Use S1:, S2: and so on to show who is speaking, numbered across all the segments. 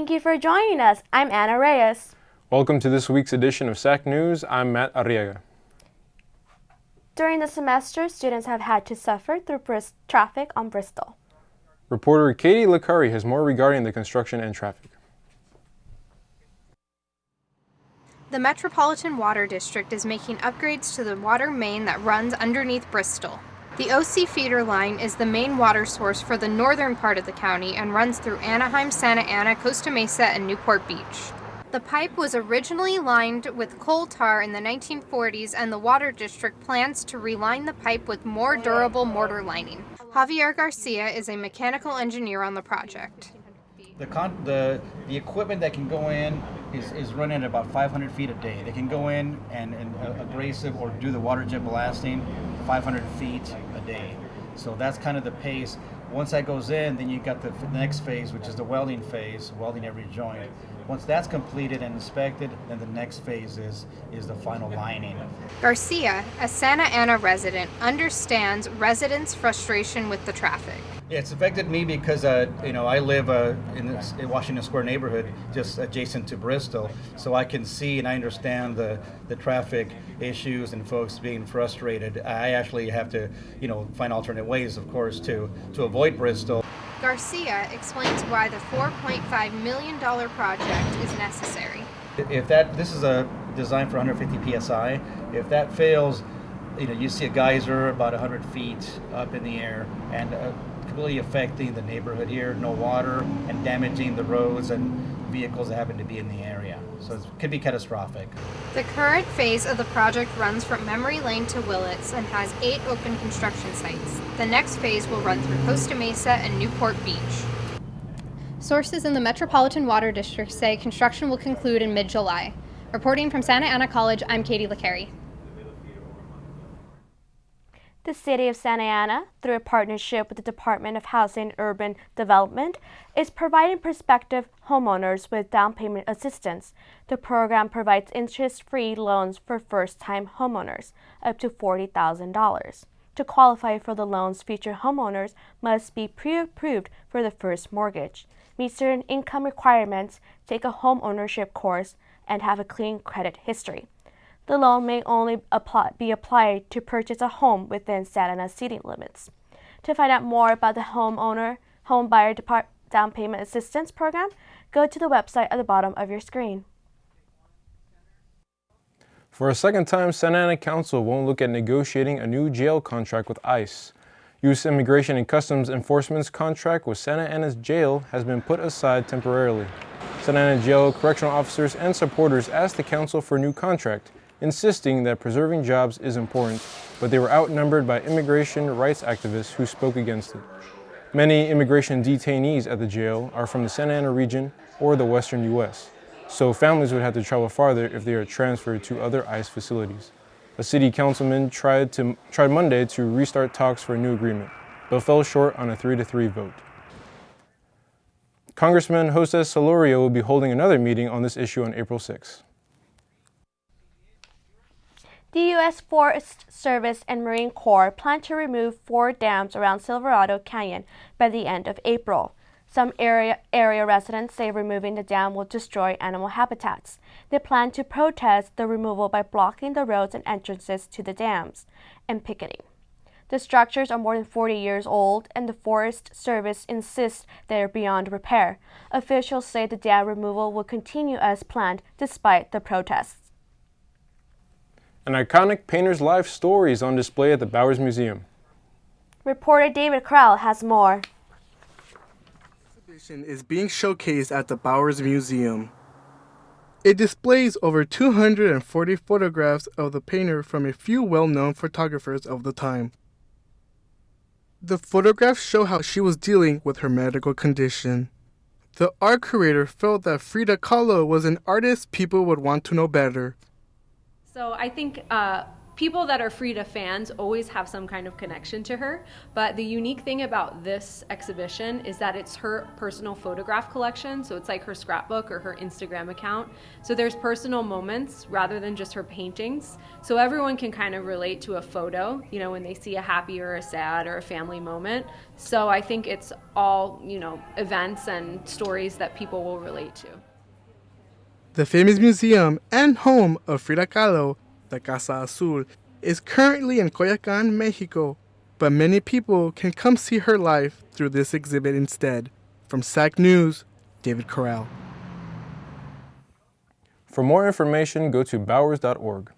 S1: Thank you for joining us. I'm Anna Reyes.
S2: Welcome to this week's edition of SAC News. I'm Matt Arriaga.
S1: During the semester, students have had to suffer through traffic on Bristol.
S2: Reporter Katie Lacari has more regarding the construction and traffic.
S3: The Metropolitan Water District is making upgrades to the water main that runs underneath Bristol. The OC feeder line is the main water source for the northern part of the county and runs through Anaheim, Santa Ana, Costa Mesa, and Newport Beach. The pipe was originally lined with coal tar in the 1940s, and the Water District plans to reline the pipe with more durable mortar lining. Javier Garcia is a mechanical engineer on the project.
S4: The equipment that can go in is running at about 500 feet a day. They can go in and abrasive or do the water jet blasting 500 feet a day. So that's kind of the pace. Once that goes in, then you got the next phase, which is the welding phase, welding every joint. Once that's completed and inspected, then the next phase is the final lining.
S3: Garcia, a Santa Ana resident, understands residents' frustration with the traffic.
S4: Yeah, it's affected me because I live in the Washington Square neighborhood, just adjacent to Bristol, so I can see and I understand the traffic issues and folks being frustrated. I actually have to, find alternate ways, of course, to avoid Bristol.
S3: Garcia explains why the $4.5 million project is necessary.
S4: If this is a design for 150 psi, if that fails, you see a geyser about 100 feet up in the air and completely affecting the neighborhood here, no water, and damaging the roads and vehicles that happen to be in the area. So it could be catastrophic.
S3: The current phase of the project runs from Memory Lane to Willits and has 8 open construction sites. The next phase will run through Costa Mesa and Newport Beach. Sources in the Metropolitan Water District say construction will conclude in mid-July. Reporting from Santa Ana College, I'm Katie Lacari.
S1: The City of Santa Ana, through a partnership with the Department of Housing and Urban Development, is providing prospective homeowners with down payment assistance. The program provides interest-free loans for first-time homeowners, up to $40,000. To qualify for the loans, future homeowners must be pre-approved for the first mortgage, meet certain income requirements, take a home ownership course, and have a clean credit history. The loan may only be applied to purchase a home within Santa Ana city limits. To find out more about the home buyer down payment assistance program, go to the website at the bottom of your screen.
S2: For a second time, Santa Ana Council won't look at negotiating a new jail contract with ICE. U.S. Immigration and Customs Enforcement's contract with Santa Ana's jail has been put aside temporarily. Santa Ana jail correctional officers and supporters asked the council for a new contract, insisting that preserving jobs is important, but they were outnumbered by immigration rights activists who spoke against it. Many immigration detainees at the jail are from the Santa Ana region or the western U.S., so families would have to travel farther if they are transferred to other ICE facilities. A city councilman tried Monday to restart talks for a new agreement, but fell short on a 3-3 vote. Congressman Jose Solorio will be holding another meeting on this issue on April 6.
S1: The U.S. Forest Service and Marine Corps plan to remove 4 dams around Silverado Canyon by the end of April. Some area residents say removing the dam will destroy animal habitats. They plan to protest the removal by blocking the roads and entrances to the dams and picketing. The structures are more than 40 years old, and the Forest Service insists they are beyond repair. Officials say the dam removal will continue as planned despite the protests.
S2: An iconic painter's life story is on display at the Bowers Museum.
S1: Reporter David Krell has more.
S5: The exhibition is being showcased at the Bowers Museum. It displays over 240 photographs of the painter from a few well-known photographers of the time. The photographs show how she was dealing with her medical condition. The art curator felt that Frida Kahlo was an artist people would want to know better.
S6: So I think people that are Frida fans always have some kind of connection to her, but the unique thing about this exhibition is that it's her personal photograph collection, so it's like her scrapbook or her Instagram account. So there's personal moments rather than just her paintings, so everyone can kind of relate to a photo, you know, when they see a happy or a sad or a family moment. So I think it's all, you know, events and stories that people will relate to.
S5: The famous museum and home of Frida Kahlo, the Casa Azul, is currently in Coyoacán, Mexico, but many people can come see her live through this exhibit instead. From SAC News, David Corral.
S2: For more information, go to bowers.org.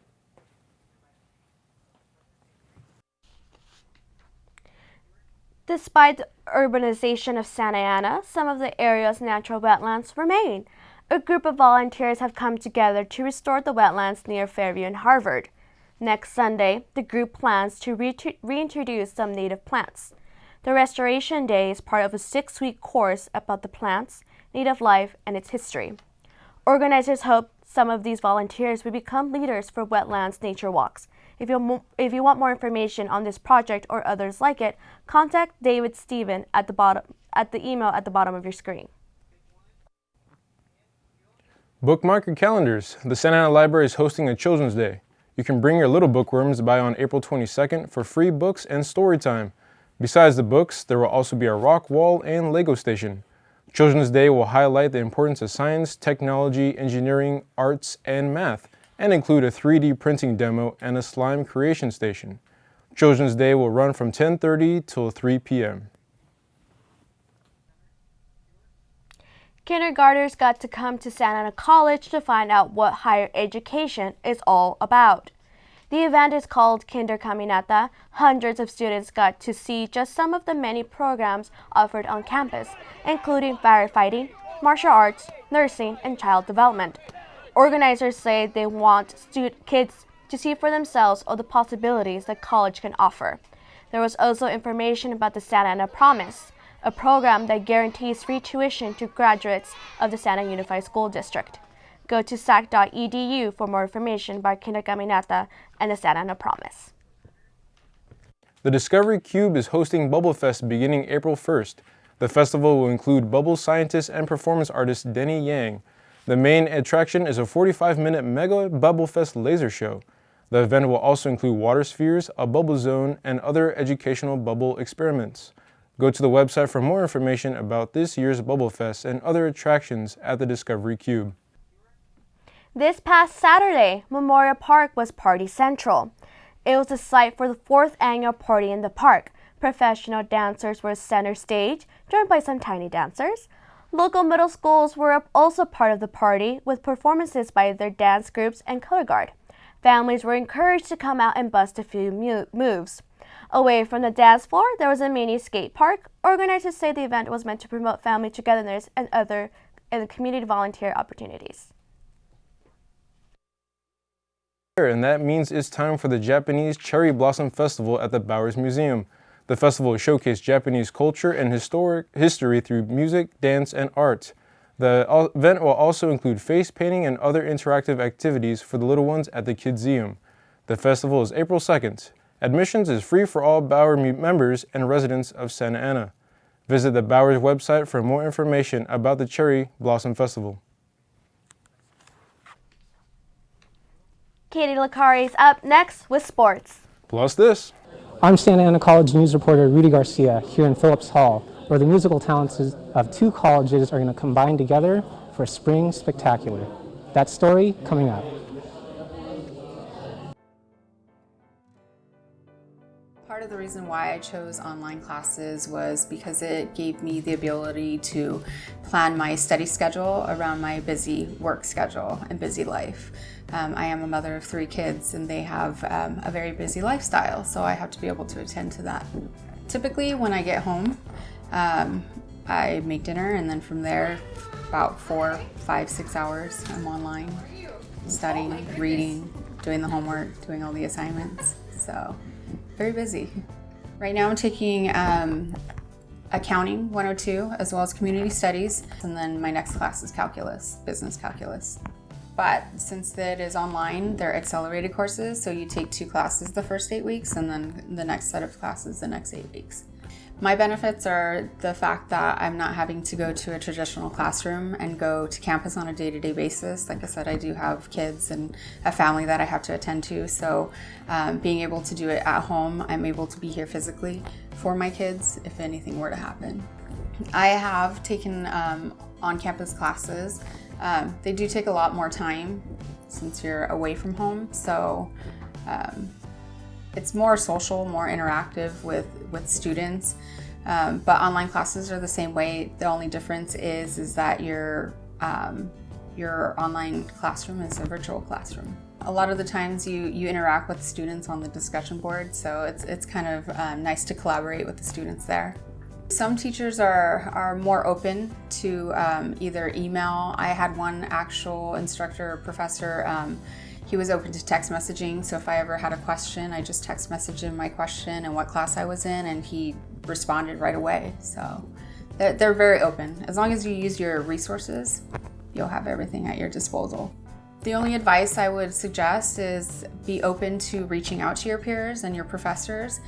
S1: Despite the urbanization of Santa Ana, some of the area's natural wetlands remain. A group of volunteers have come together to restore the wetlands near Fairview and Harvard. Next Sunday, the group plans to reintroduce some native plants. The Restoration Day is part of a 6-week course about the plants, native life, and its history. Organizers hope some of these volunteers will become leaders for wetlands nature walks. If you want more information on this project or others like it, contact David Stephen at the email at the bottom of your screen.
S2: Bookmark your calendars. The Santa Ana Library is hosting a Children's Day. You can bring your little bookworms by on April 22nd for free books and story time. Besides the books, there will also be a rock wall and Lego station. Children's Day will highlight the importance of science, technology, engineering, arts, and math, and include a 3D printing demo and a slime creation station. Children's Day will run from 10:30 till 3 p.m.
S1: Kindergartners got to come to Santa Ana College to find out what higher education is all about. The event is called Kinder Caminata. Hundreds of students got to see just some of the many programs offered on campus, including firefighting, martial arts, nursing, and child development. Organizers say they want kids to see for themselves all the possibilities that college can offer. There was also information about the Santa Ana Promise, a program that guarantees free tuition to graduates of the Santa Unified School District. Go to sac.edu for more information about Kinder Caminata and the Santa Ana Promise.
S2: The Discovery Cube is hosting Bubble Fest beginning April 1st. The festival will include bubble scientist and performance artist Denny Yang. The main attraction is a 45-minute mega Bubble Fest laser show. The event will also include water spheres, a bubble zone, and other educational bubble experiments. Go to the website for more information about this year's Bubble Fest and other attractions at the Discovery Cube.
S1: This past Saturday, Memorial Park was Party Central. It was the site for the 4th annual party in the park. Professional dancers were center stage, joined by some tiny dancers. Local middle schools were also part of the party, with performances by their dance groups and color guard. Families were encouraged to come out and bust a few moves. Away from the dance floor, there was a mini skate park. Organizers say the event was meant to promote family togetherness and other community volunteer opportunities.
S2: And that means it's time for the Japanese Cherry Blossom Festival at the Bowers Museum. The festival will showcase Japanese culture and history through music, dance, and art. The event will also include face painting and other interactive activities for the little ones at the Kidseum. The festival is April 2nd. Admissions is free for all Bowers members and residents of Santa Ana. Visit the Bowers website for more information about the Cherry Blossom Festival.
S1: Katie Lacari is up next with sports.
S2: Plus this.
S7: I'm Santa Ana College news reporter Rudy Garcia here in Phillips Hall, where the musical talents of 2 colleges are going to combine together for a spring spectacular. That story coming up.
S8: Part of the reason why I chose online classes was because it gave me the ability to plan my study schedule around my busy work schedule and busy life. I am a mother of 3 kids and they have a very busy lifestyle, so I have to be able to attend to that. Typically when I get home, I make dinner and then from there, about 4, 5, 6 hours, I'm online studying, reading, doing the homework, doing all the assignments, so very busy. Right now I'm taking Accounting 102 as well as Community Studies, and then my next class is Calculus, Business Calculus. But since it is online, they're accelerated courses, so you take 2 classes the first 8 weeks and then the next set of classes the next 8 weeks. My benefits are the fact that I'm not having to go to a traditional classroom and go to campus on a day-to-day basis. Like I said, I do have kids and a family that I have to attend to, so being able to do it at home, I'm able to be here physically for my kids if anything were to happen. I have taken on-campus classes. They do take a lot more time since you're away from home, so it's more social, more interactive with students. But online classes are the same way. The only difference is that your online classroom is a virtual classroom. A lot of the times you interact with students on the discussion board, so it's kind of nice to collaborate with the students there. Some teachers are more open to either email. I had one actual instructor or professor, he was open to text messaging, so if I ever had a question, I just text messaged him my question and what class I was in, and he responded right away. So they're very open. As long as you use your resources, you'll have everything at your disposal. The only advice I would suggest is be open to reaching out to your peers and your professors.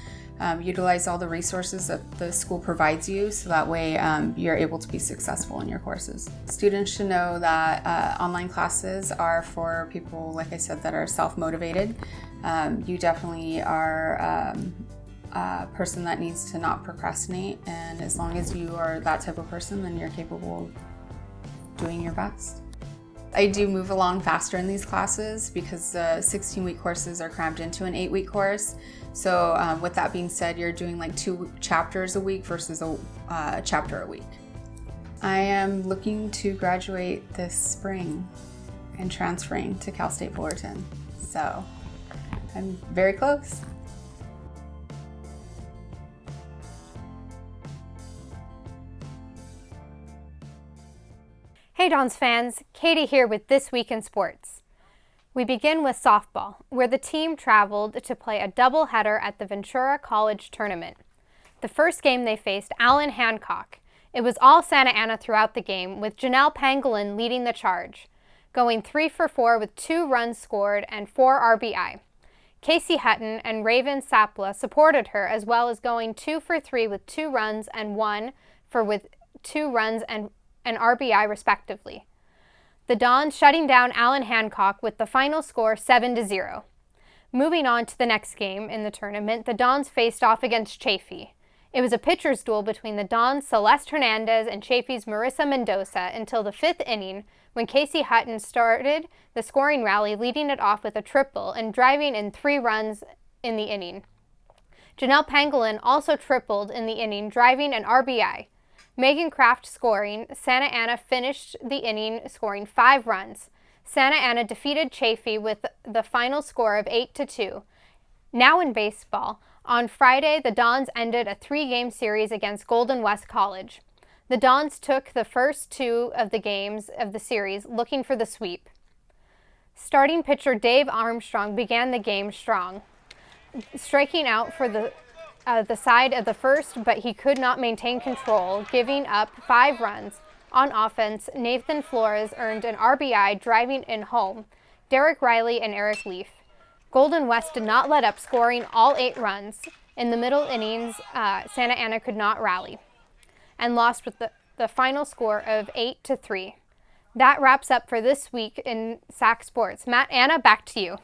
S8: Utilize all the resources that the school provides you, so that way you're able to be successful in your courses. Students should know that online classes are for people, like I said, that are self-motivated. You definitely are a person that needs to not procrastinate, and as long as you are that type of person, then you're capable of doing your best. I do move along faster in these classes because the 16-week courses are crammed into an 8-week course. So with that being said, you're doing like 2 chapters a week versus a chapter a week. I am looking to graduate this spring and transferring to Cal State Fullerton. So I'm very close.
S3: Hey Dons fans, Katie here with This Week in Sports. We begin with softball, where the team traveled to play a doubleheader at the Ventura College Tournament. The first game they faced Allen Hancock. It was all Santa Ana throughout the game, with Janelle Pangolin leading the charge, going 3 for 4 with 2 runs scored and 4 RBI. Casey Hutton and Raven Sapla supported her, as well as going 2 for 3 with 2 runs and 1 for with 2 runs and an RBI respectively. The Dons shutting down Allen Hancock with the final score 7-0. Moving on to the next game in the tournament, the Dons faced off against Chaffee. It was a pitcher's duel between the Dons' Celeste Hernandez and Chaffee's Marissa Mendoza until the 5th inning, when Casey Hutton started the scoring rally, leading it off with a triple and driving in 3 runs in the inning. Janelle Pangolin also tripled in the inning, driving an RBI. Megan Kraft scoring. Santa Ana finished the inning scoring 5 runs. Santa Ana defeated Chaffee with the final score of 8-2. Now in baseball, on Friday, the Dons ended a 3-game series against Golden West College. The Dons took the first 2 of the games of the series, looking for the sweep. Starting pitcher Dave Armstrong began the game strong, striking out for the side of the first, but he could not maintain control, giving up 5 runs. On offense, Nathan Flores earned an RBI, driving in home Derek Riley and Eric Leaf. Golden West did not let up, scoring all 8 runs. In the middle innings, Santa Ana could not rally and lost with the final score of 8-3. That wraps up for this week in SAC Sports. Matt, Anna, back to you.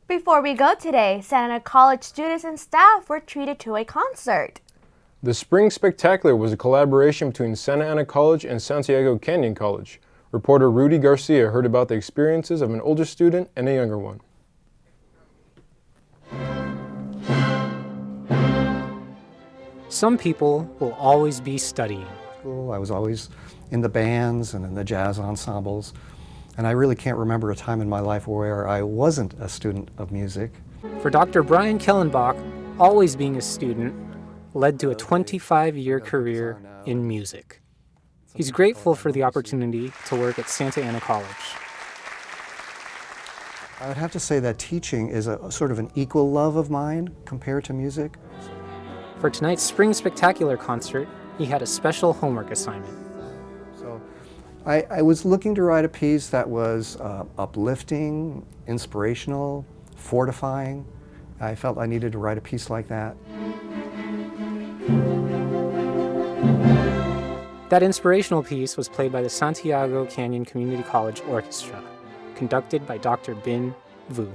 S1: Before we go today, Santa Ana College students and staff were treated to a concert.
S2: The Spring Spectacular was a collaboration between Santa Ana College and Santiago Canyon College. Reporter Rudy Garcia heard about the experiences of an older student and a younger one.
S7: Some people will always be studying.
S9: I was always in the bands and in the jazz ensembles. And I really can't remember a time in my life where I wasn't a student of music.
S7: For Dr. Brian Kellenbach, always being a student led to a 25-year career in music. He's grateful for the opportunity to work at Santa Ana College.
S9: I would have to say that teaching is a sort of an equal love of mine compared to music.
S7: For tonight's Spring Spectacular concert, he had a special homework assignment.
S9: So I was looking to write a piece that was uplifting, inspirational, fortifying. I felt I needed to write a piece like that.
S7: That inspirational piece was played by the Santiago Canyon Community College Orchestra, conducted by Dr. Bin Vu.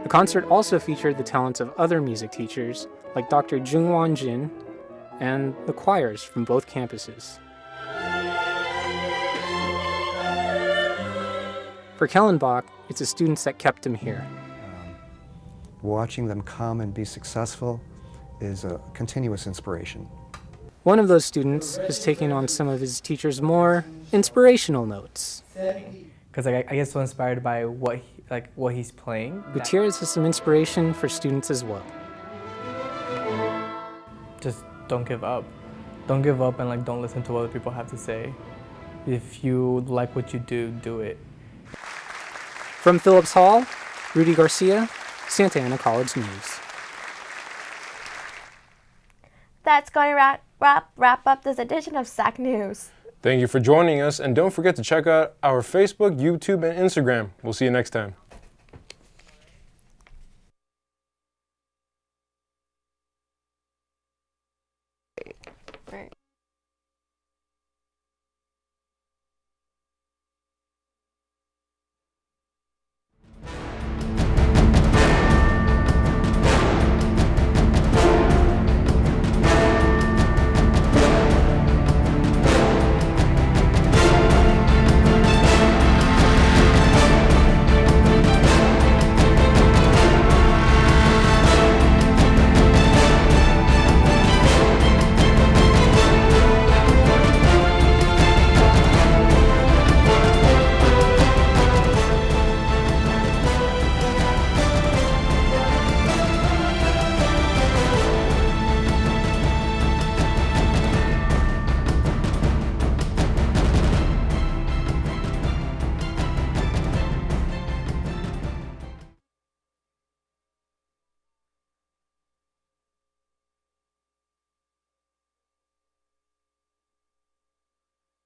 S7: The concert also featured the talents of other music teachers, like Dr. Jungwon Jin, and the choirs from both campuses. For Kellenbach, it's the students that kept him here.
S9: Watching them come and be successful is a continuous inspiration.
S7: One of those students is taking on some of his teacher's more inspirational notes.
S10: Because I get so inspired by what he's playing.
S7: Gutierrez has some inspiration for students as well.
S10: Just don't give up. Don't give up and don't listen to what other people have to say. If you like what you do, do it.
S7: From Phillips Hall, Rudy Garcia, Santa Ana College News.
S1: That's going to wrap up this edition of SAC News.
S2: Thank you for joining us, and don't forget to check out our Facebook, YouTube, and Instagram. We'll see you next time.